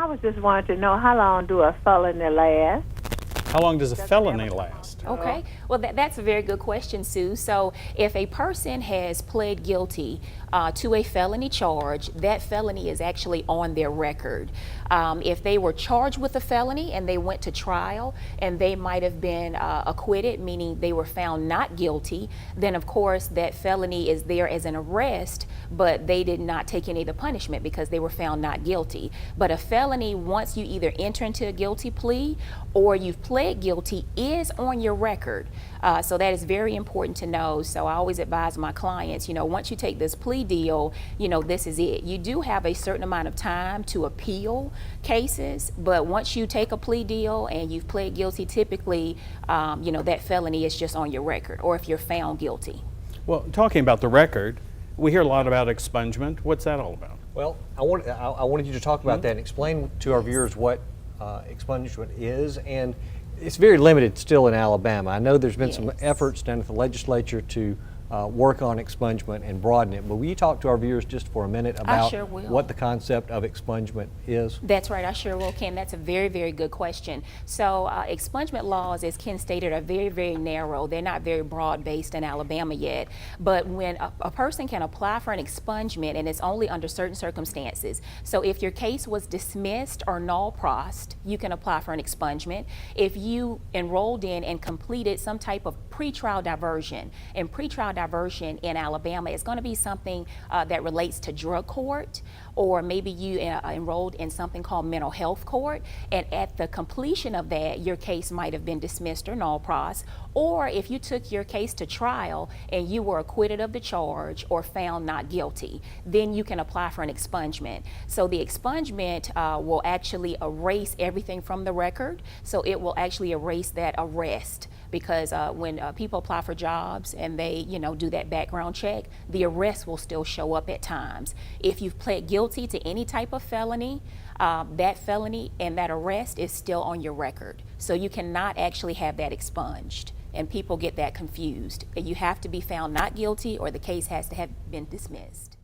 I was just wanting to know, how long do a felony last? How long does a felony last? Okay, well that's a very good question, Sue. So if a person has pled guilty to a felony charge, that felony is actually on their record. If they were charged with a felony and they went to trial and they might have been acquitted, meaning they were found not guilty, then of course that felony is there as an arrest, but they did not take any of the punishment because they were found not guilty. But a felony, once you either enter into a guilty plea or you've pled guilty, is on your record. So that is very important to know. So I always advise my clients, once you take this plea deal, this is it. You do have a certain amount of time to appeal cases, but once you take a plea deal and you've pled guilty, typically, that felony is just on your record, or if you're found guilty. Well, talking about the record, we hear a lot about expungement. What's that all about? Well, I wanted you to talk about that and explain to our viewers what expungement is, and it's very limited still in Alabama. I know there's been some efforts done at the legislature to work on expungement and broaden it, but will you talk to our viewers just for a minute about what the concept of expungement is? That's right, I sure will, Ken. That's a very, very good question. So expungement laws, as Ken stated, are very, very narrow. They're not very broad-based in Alabama yet, but when a person can apply for an expungement, and it's only under certain circumstances. So if your case was dismissed or null-prossed, you can apply for an expungement. If you enrolled in and completed some type of pretrial diversion, and pretrial diversion in Alabama is going to be something that relates to drug court, or maybe you enrolled in something called mental health court, and at the completion of that, your case might have been dismissed or null-prossed. Or if you took your case to trial and you were acquitted of the charge or found not guilty, then you can apply for an expungement. So the expungement will actually erase everything from the record. So it will actually erase that arrest, because when people apply for jobs and they do that background check, the arrest will still show up at times. If you've pled guilty to any type of felony, that felony and that arrest is still on your record. So you cannot actually have that expunged, and people get that confused. You have to be found not guilty or the case has to have been dismissed.